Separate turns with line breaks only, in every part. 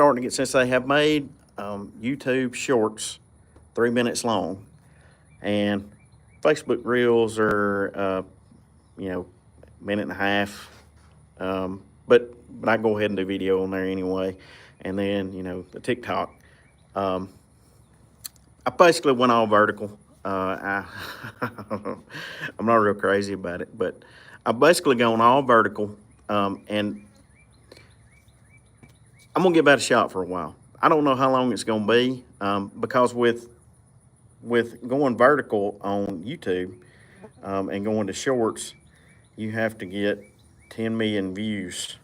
starting to get, since they have made YouTube shorts 3 minutes long, and Facebook Reels are, minute and a half. But I go ahead and do video on there anyway. And then, the TikTok. Um, I basically went all vertical. I'm not real crazy about it, but I've basically gone all vertical. And I'm going to give that a shot for a while. I don't know how long it's going to be, because with going vertical on YouTube, and going to shorts, you have to get 10 million views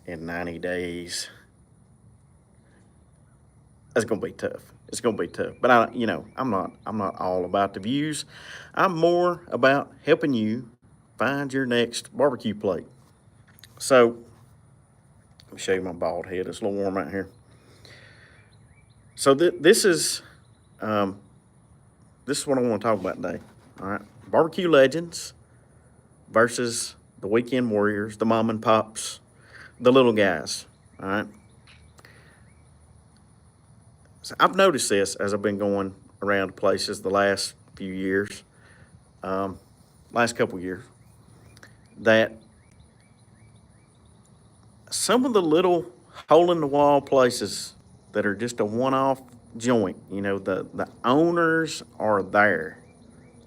in 90 days. That's gonna be tough. It's gonna be tough. But I'm not all about the views. I'm more about helping you find your next barbecue plate. So let me show you my bald head. It's a little warm out here. So this is what I want to talk about today. All right, barbecue legends versus the weekend warriors, the mom and pops, the little guys. All right. So I've noticed this as I've been going around places the last few years, last couple years, that some of the little hole in the wall places that are just a one-off joint, the owners are there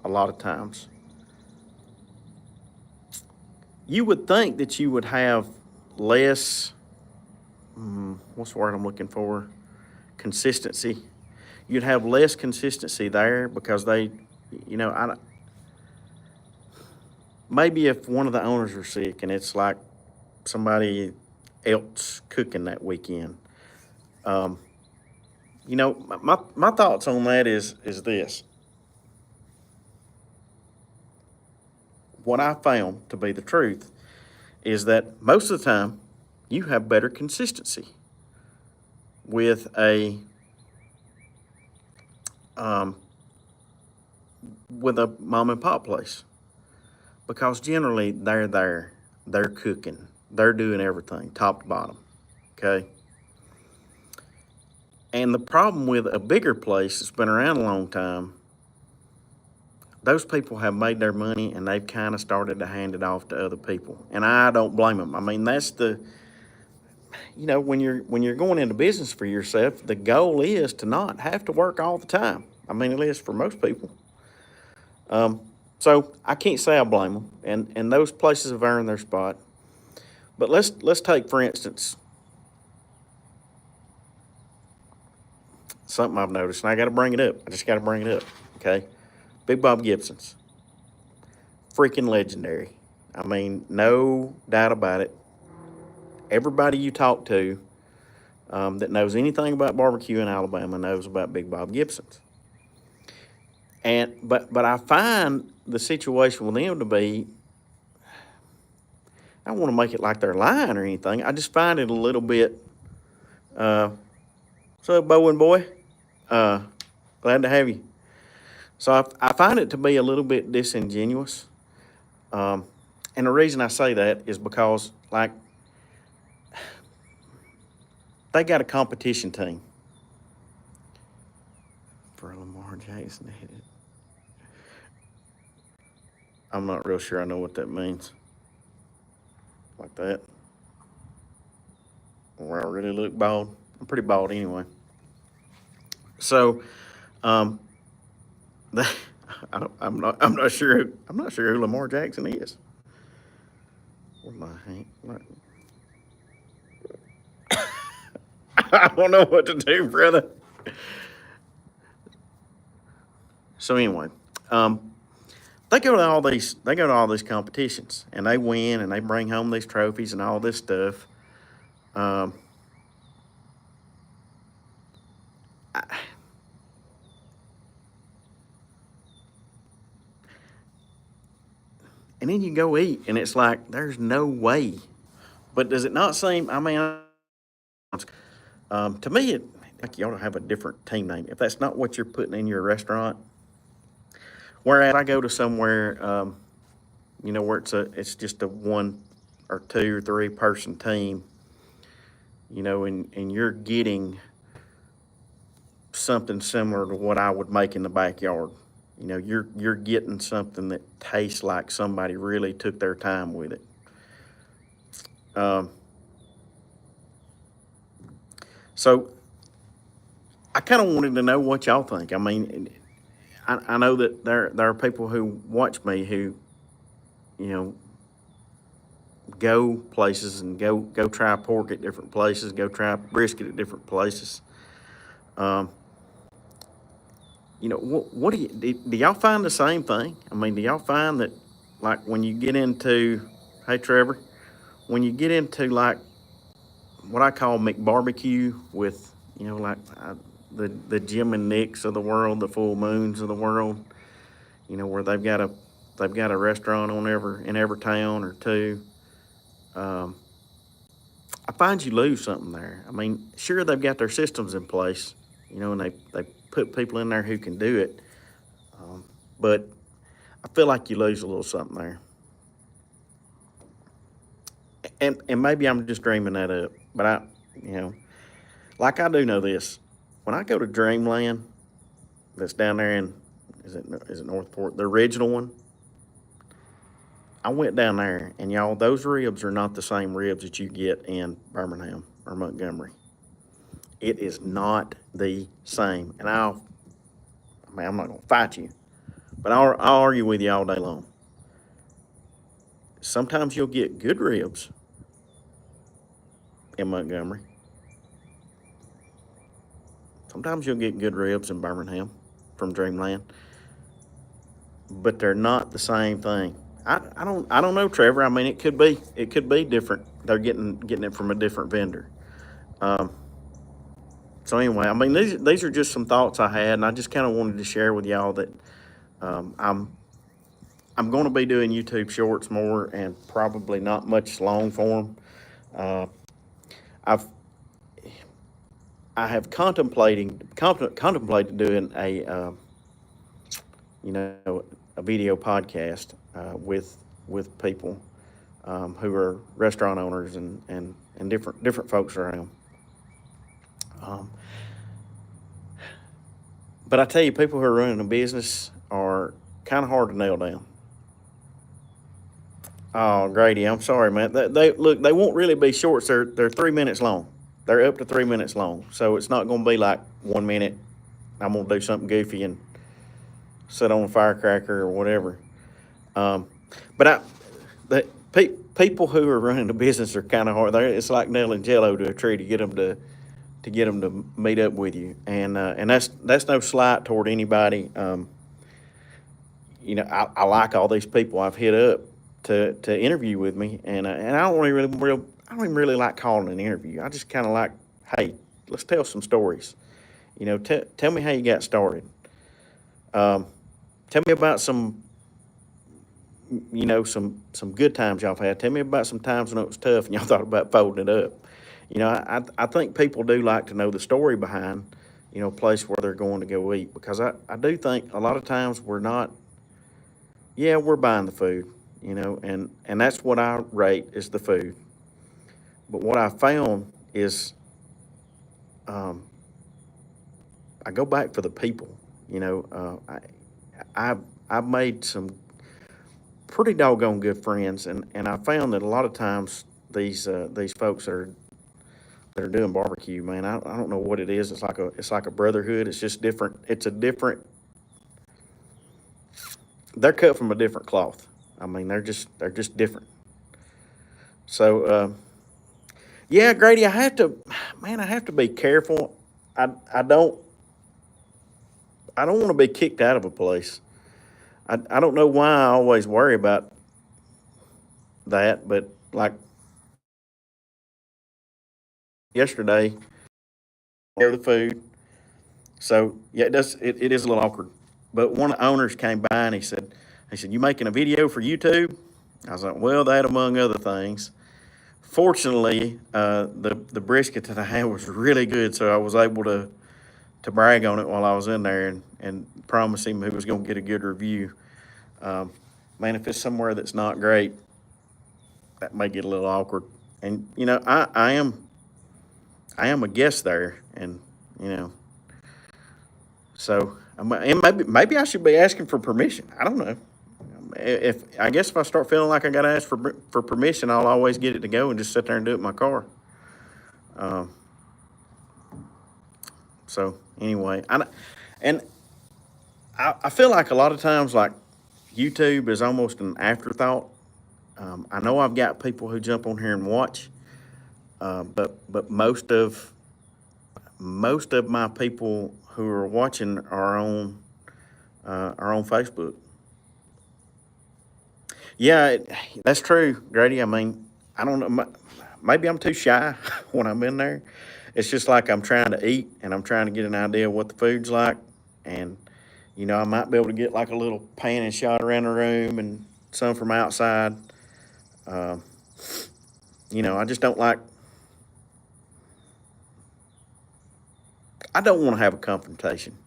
a lot of times. You would think that you would have less, what's the word I'm looking for? Consistency. You'd have less consistency there because they, maybe if one of the owners are sick and it's like somebody else cooking that weekend. My thoughts on that is this. What I found to be the truth is that most of the time you have better consistency with a mom and pop place, because generally they're there, they're cooking, they're doing everything top to bottom. Okay. And the problem with a bigger place that's been around a long time, those people have made their money and they've kind of started to hand it off to other people. And I don't blame them. I mean, that's when you're going into business for yourself, the goal is to not have to work all the time. I mean, it is for most people. So I can't say I blame them, and those places have earned their spot. But let's take, for instance, something I've noticed, and I got to bring it up. I just got to bring it up, okay? Big Bob Gibson's, freaking legendary. I mean, no doubt about it. Everybody you talk to that knows anything about barbecue in Alabama knows about Big Bob Gibson's. But I find the situation with them to be, I don't want to make it like they're lying or anything. I just find it a little bit, what's up, Bowen boy? Glad to have you. So I find it to be a little bit disingenuous. And the reason I say that is because, like, they got a competition team for Lamar Jackson. I'm not real sure I know what that means. Like that. Where I really look bald. I'm pretty bald anyway. So, I'm not sure. I'm not sure who Lamar Jackson is. What my Hank? I don't know what to do, brother. So anyway, they go to all these competitions and they win and they bring home these trophies and all this stuff. And then you go eat and it's like, there's no way. But does it not seem, I mean, to me, like you ought to have a different team name. If that's not what you're putting in your restaurant. Whereas I go to somewhere, where it's just a one or two or three person team, and you're getting something similar to what I would make in the backyard. You're getting something that tastes like somebody really took their time with it. Um, so I kind of wanted to know what y'all think. I mean, I know that there are people who watch me who, you know, go places and go try pork at different places, go try brisket at different places. Um, what do y'all find the same thing? I mean, do y'all find that, like, when you get into, hey Trevor, when you get into like what I call McBarbecue with, like the Jim and Nicks of the world, the Full Moons of the world, where they've got a restaurant in every town or two. Um, I find you lose something there. I mean, sure they've got their systems in place, and they put people in there who can do it, but I feel like you lose a little something there. And maybe I'm just dreaming that up, but you know, like I do know this. When I go to Dreamland, that's down there in, is it Northport, the original one? I went down there, and y'all, those ribs are not the same ribs that you get in Birmingham or Montgomery. It is not the same. And I'm not gonna fight you, but I'll argue with you all day long. Sometimes you'll get good ribs in Montgomery. Sometimes you'll get good ribs in Birmingham from Dreamland, but they're not the same thing. I don't know, Trevor. I mean, it could be different. They're getting it from a different vendor. Um, so anyway, I mean, these are just some thoughts I had, and I just kind of wanted to share with y'all that um, I'm I'm going to be doing YouTube Shorts more, and probably not much long form. Uh, I've I have contemplated doing you know a video podcast with people who are restaurant owners and different folks around. Um, but I tell you, people who are running a business are kind of hard to nail down. Oh, Grady, I'm sorry, man. They look. They won't really be shorts. They're 3 minutes long. They're up to 3 minutes long. So it's not going to be like 1 minute. I'm going to do something goofy and sit on a firecracker or whatever. Um, but people who are running a business are kind of hard. It's like nailing Jello to a tree to get them to meet up with you, and that's no slight toward anybody. I like all these people I've hit up to interview with me, and I don't even really like calling it an interview. I just kind of like, hey, let's tell some stories. Tell me how you got started. Um, Tell me about some good times y'all have had. Tell me about some times when it was tough and y'all thought about folding it up. I think people do like to know the story behind, a place where they're going to go eat, because I do think a lot of times we're not, yeah, we're buying the food, and that's what I rate is the food. But what I found is um, I go back for the people. I've made some pretty doggone good friends, and I found that a lot of times these folks that are doing barbecue, man, I don't know what it is. It's like a brotherhood. It's just different. It's a different. They're cut from a different cloth. I mean, they're just different. So yeah, Grady, I have to be careful. I don't want to be kicked out of a place. I don't know why I always worry about that, but like yesterday, the food. So yeah, it is a little awkward. But one of the owners came by and he said, "You making a video for YouTube?" I was like, "Well, that among other things." Fortunately, the brisket that I had was really good, so I was able to brag on it while I was in there and promise him he was going to get a good review. Um, Man, if it's somewhere that's not great, that may get a little awkward. And I am I am a guest there, and you know, so and maybe I should be asking for permission. I don't know. If I guess if I start feeling like I got to ask for permission, I'll always get it to go and just sit there and do it in my car. Um, so anyway, and I feel like a lot of times like YouTube is almost an afterthought. I know I've got people who jump on here and watch, but most of my people who are watching are on Facebook. Yeah, that's true, Grady. I mean, I don't know. Maybe I'm too shy when I'm in there. It's just like I'm trying to eat and I'm trying to get an idea of what the food's like. And, I might be able to get like a little pan and shot around the room and some from outside. Uh, I just don't like, I don't want to have a confrontation,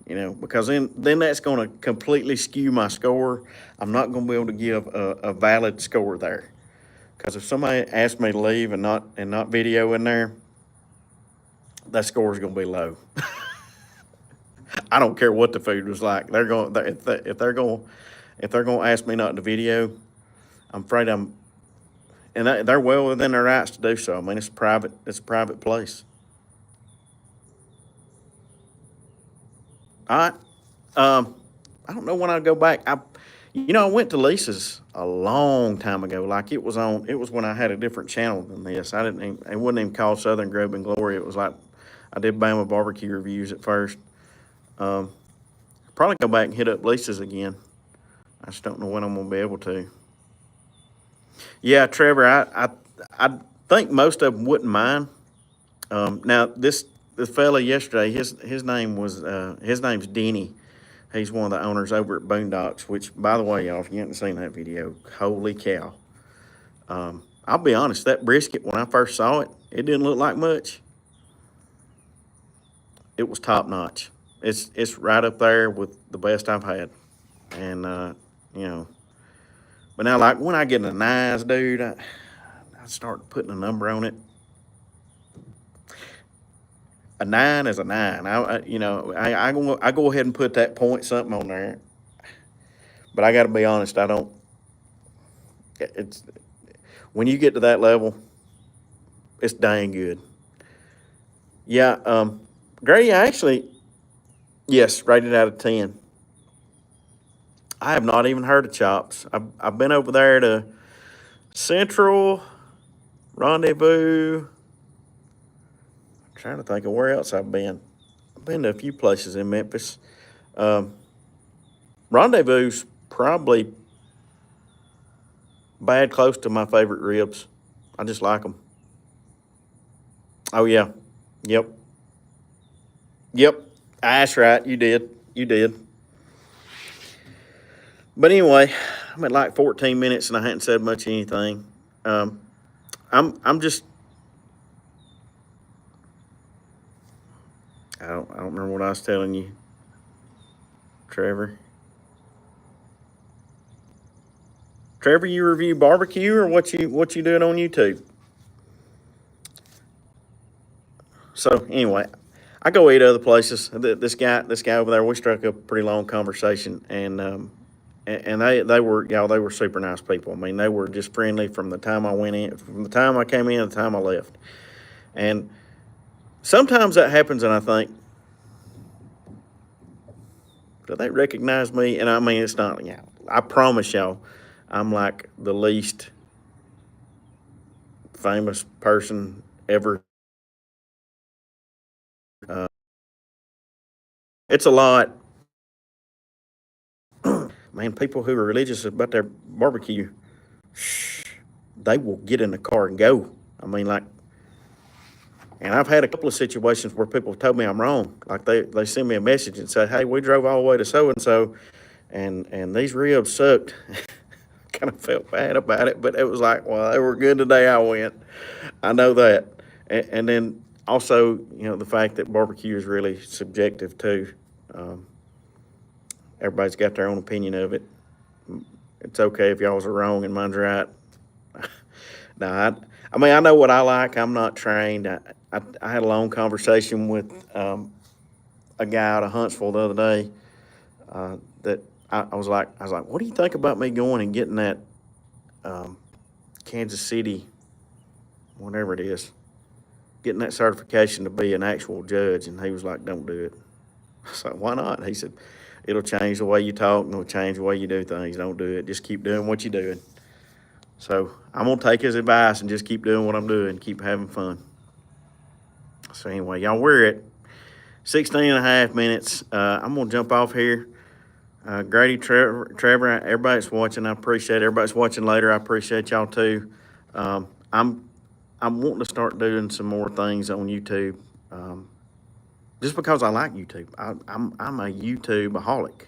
because then that's going to completely skew my score. I'm not going to be able to give a valid score there. Because if somebody asks me to leave and not video in there, that score is going to be low. I don't care what the food was like. They're going if they're going to ask me not to video, I'm afraid and they're well within their rights to do so. I mean, it's a private place. All right. I don't know when I'll go back. I went to Lisa's a long time ago. Like it was when I had a different channel than this. It wasn't even called Southern Grub and Glory. It was like I did Bama barbecue reviews at first. Um, Probably go back and hit up Lisa's again. I just don't know when I'm gonna be able to. Yeah, Trevor, I think most of them wouldn't mind. Now this fella yesterday, his name's Denny. He's one of the owners over at Boondocks. Which, by the way, y'all, if you haven't seen that video, holy cow! I'll be honest, that brisket when I first saw it, it didn't look like much. It was top notch. It's right up there with the best I've had, and you know. But now, like when I get a nice dude, I start putting a number on it. A nine is a nine. I go ahead and put that point something on there. But I got to be honest, I don't. It's when you get to that level, it's dang good. Yeah, Grady, I actually, yes, rated out of 10. I have not even heard of Chops. I've been over there to Central, Rendezvous. I'm trying to think of where else I've been. I've been to a few places in Memphis. Um, Rendezvous probably bad close to my favorite ribs. I just like them. Oh yeah, yep, yep. That's right. You did. You did. But anyway, I'm at like 14 minutes and I hadn't said much of anything. Um, I'm just I don't remember what I was telling you, Trevor. Trevor, you review barbecue or what you doing on YouTube? So anyway, I go eat other places. This guy over there, we struck up a pretty long conversation, and they were super nice people. I mean, they were just friendly from the time I went in, from the time I came in, to the time I left. And sometimes that happens, and I think, do they recognize me? And I mean, it's not. Yeah, I promise y'all, I'm like the least famous person ever. Uh, it's a lot. Man, people who are religious about their barbecue, they will get in the car and go. I mean, like, and I've had a couple of situations where people have told me I'm wrong. Like they send me a message and say, "Hey, we drove all the way to so and so, and these ribs sucked." Kind of felt bad about it, but it was like, well, they were good today. I went. I know that, and then also, the fact that barbecue is really subjective too. Um, Everybody's got their own opinion of it. It's okay if y'all's are wrong and mine's right. No, I mean, I know what I like. I'm not trained. I had a long conversation with a guy out of Huntsville the other day that I was like, what do you think about me going and getting that Kansas City, whatever it is, getting that certification to be an actual judge? And he was like, don't do it. I was like, why not? He said, it'll change the way you talk and it'll change the way you do things. Don't do it. Just keep doing what you're doing. So I'm going to take his advice and just keep doing what I'm doing, keep having fun. So anyway, y'all, we're at 16 and a half minutes. I'm going to jump off here. Grady, Trevor, everybody that's watching, I appreciate it. Everybody that's watching later, I appreciate y'all too. I'm wanting to start doing some more things on YouTube, just because I like YouTube. I'm a YouTube-aholic.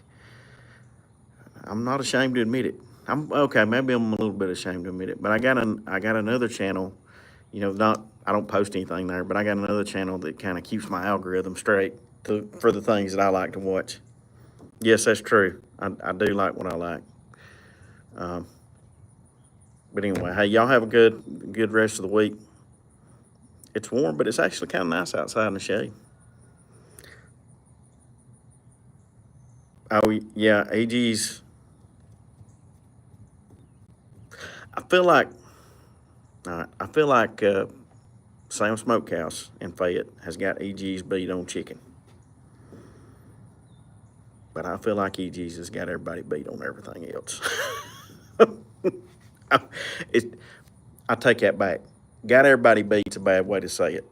I'm not ashamed to admit it. I'm okay. Maybe I'm a little bit ashamed to admit it, but I got another channel. I don't post anything there, but I got another channel that kind of keeps my algorithm straight for the things that I like to watch. Yes, that's true. I do like what I like. But anyway, hey, y'all have a good rest of the week. It's warm, but it's actually kind of nice outside in the shade. Oh, yeah, AG's. I feel like Sam Smokehouse in Fayette has got EG's beat on chicken. But I feel like EG's has got everybody beat on everything else. I take that back. Got everybody beat's a bad way to say it.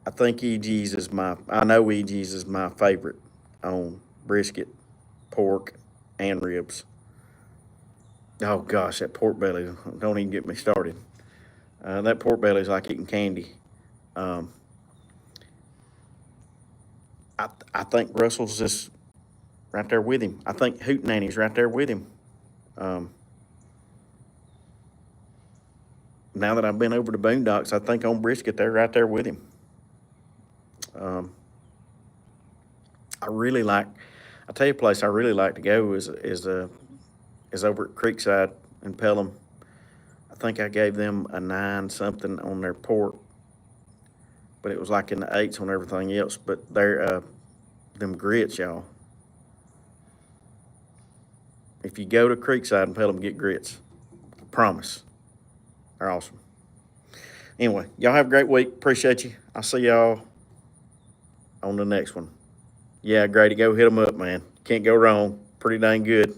I think I know EG's is my favorite on brisket, pork, and ribs. Oh gosh, that pork belly, don't even get me started. That pork belly is like eating candy. I think Russell's just right there with him. I think Hootenanny's right there with him. Now that I've been over to Boondocks, I think on brisket they're right there with him. I tell you a place I really like to go is over at Creekside in Pelham. I think I gave them a 9 something on their pork, but it was like in the 8s on everything else. But they're them grits, y'all. If you go to Creekside in Pelham, get grits. I promise. They're awesome. Anyway, y'all have a great week. Appreciate you. I'll see y'all on the next one. Yeah, Grady, go hit them up, man. Can't go wrong. Pretty dang good.